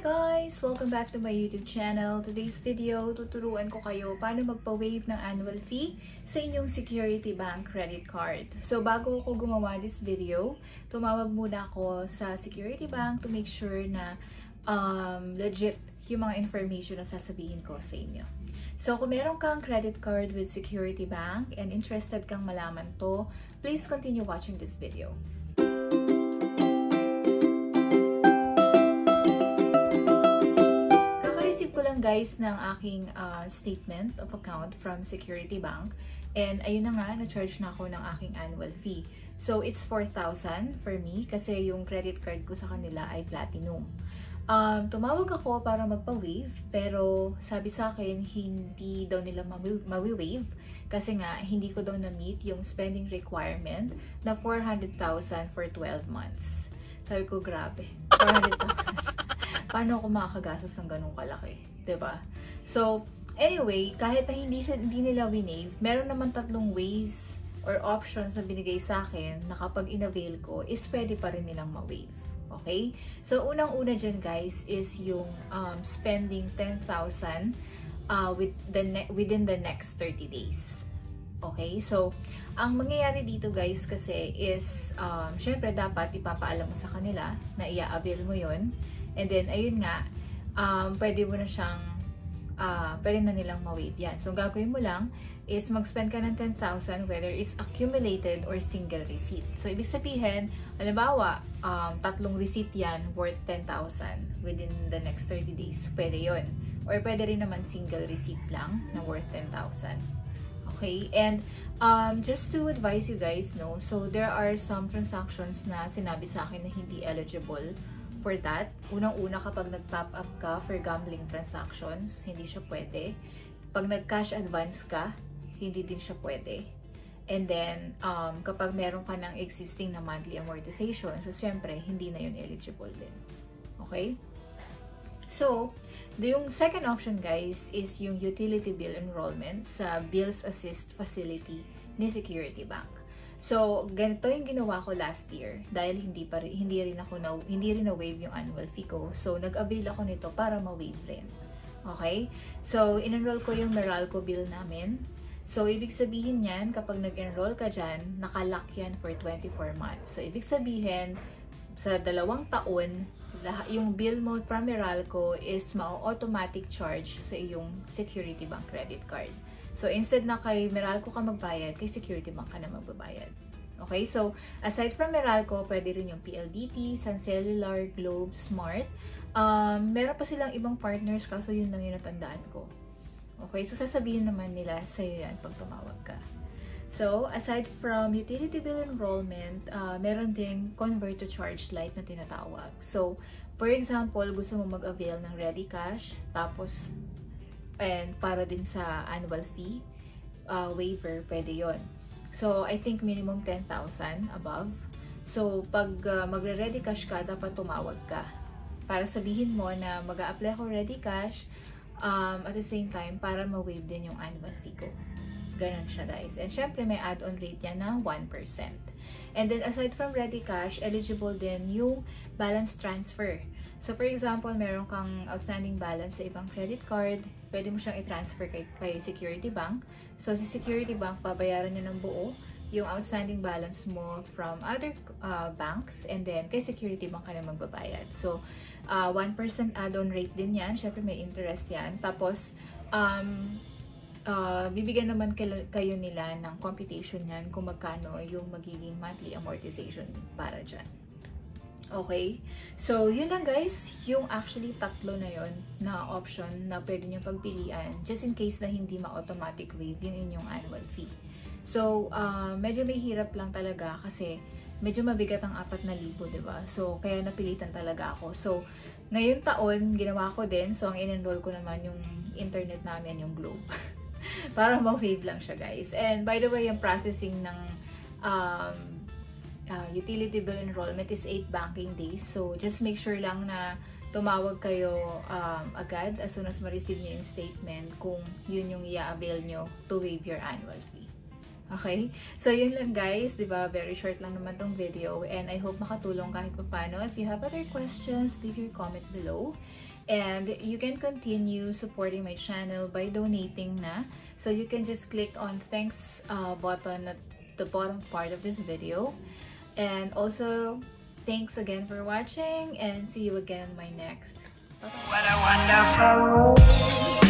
guys! Welcome back to my YouTube channel. Today's video, tuturuan ko kayo paano magpa-waive ng annual fee sa inyong Security Bank credit card. So bago ako gumawa this video, tumawag muna ako sa Security Bank to make sure na legit yung mga information na sasabihin ko sa inyo. So kung meron kang credit card with Security Bank and interested kang malaman to, please continue watching this video. Guys ng aking statement of account from Security Bank, and ayun na nga, na-charge na ako ng aking annual fee. So it's 4,000 for me kasi yung credit card ko sa kanila ay platinum. Tumawag ako para magpa-waive, pero sabi sa akin hindi daw nila mawi-waive kasi nga hindi ko daw na-meet yung spending requirement na 400,000 for 12 months. Sabi ko, grabe, 400,000. Paano ako makakagastos ng ganung kalaki? Diba? So, anyway, kahit na hindi nila winave, meron naman tatlong ways or options na binigay sa akin na kapag in-avail ko, is pwede pa rin nilang ma-waive. Okay? So, unang-una dyan, guys, is yung spending 10,000 within the next 30 days. Okay? So, ang mangyayari dito, guys, kasi is, syempre, dapat ipapaalam mo sa kanila na i-avail mo yun. And then, ayun nga, pwede mo na siyang, pwede na nilang ma-waive yan. So, gagawin mo lang is mag-spend ka ng 10,000 whether it's accumulated or single receipt. So, ibig sabihin, halimbawa, tatlong receipt yan worth 10,000 within the next 30 days. Pwede yon. Or pwede rin naman single receipt lang na worth 10,000. Okay? And just to advise you guys, no, so there are some transactions na sinabi sa akin na hindi eligible for that. Unang-una, kapag nag-top up ka for gambling transactions, hindi siya pwede. Pag nag-cash advance ka, hindi din siya pwede. And then, kapag meron ka ng existing na monthly amortization, so siyempre, hindi na yun eligible din. Okay? So, yung second option, guys, is yung utility bill enrollment sa Bills Assist Facility ni Security Bank. So, ganito yung ginawa ko last year dahil hindi rin na-waive yung annual fee ko. So, nag-avail ako nito para ma-waive rin. Okay? So, in-enroll ko yung Meralco bill namin. So, ibig sabihin yan, kapag nag-enroll ka dyan, nakalock yan for 24 months. So, ibig sabihin, sa 2 taon, yung bill mo from Meralco is ma-automatic charge sa iyong Security Bank credit card. So, instead na kay Meralco ka magbayad, kay Security Bank ka na magbabayad. Okay? So, aside from Meralco, pwede rin yung PLDT, Sun Cellular, Globe, Smart. Meron pa silang ibang partners, kaso yun lang yung natandaan ko. Okay? So, sasabihin naman nila sa'yo yan pag tumawag ka. So, aside from utility bill enrollment, meron ding convert to charge light na tinatawag. So, for example, gusto mo mag-avail ng ready cash, tapos and para din sa annual fee waiver, pwede yon. So, I think minimum 10,000 above. So, pag magre-ready cash ka, dapat tumawag ka. Para sabihin mo na mag-a-apply ako ready cash at the same time, para ma-waive din yung annual fee ko. Ganon siya, guys. And syempre, may add-on rate yan na 1%. And then, aside from ready cash, eligible din yung balance transfer. So, for example, meron kang outstanding balance sa ibang credit card, pwede mo siyang i-transfer kay Security Bank. So, si Security Bank, babayaran niya ng buo yung outstanding balance mo from other banks, and then kay Security Bank ka na magbabayad. So, 1% add-on rate din yan. Syempre, may interest yan. Tapos, bibigyan naman kayo nila ng computation yan kung magkano yung magiging monthly amortization para dyan. Okay? So, yun lang, guys. Yung actually tatlo na yon na option na pwede nyo pagpilian just in case na hindi ma-automatic waive yung inyong annual fee. So, medyo may hirap lang talaga kasi medyo mabigat ang 4,000, diba? So, kaya napilitan talaga ako. So, ngayong taon, ginawa ko din. So, ang in-enroll ko naman yung internet namin, yung Globe. Para ma-waive lang siya, guys. And by the way, yung processing ng utility bill enrollment is 8 banking days. So, just make sure lang na tumawag kayo agad as soon as ma-receive nyo yung statement kung yun yung i-avail nyo to waive your annual fee. Okay? So, yun lang guys. Diba? Very short lang naman tong video. And I hope makatulong kahit papano. If you have other questions, leave your comment below. And you can continue supporting my channel by donating na. So, you can just click on thanks button at the bottom part of this video. And also, thanks again for watching and see you again in my next. Bye-bye. What a wonderful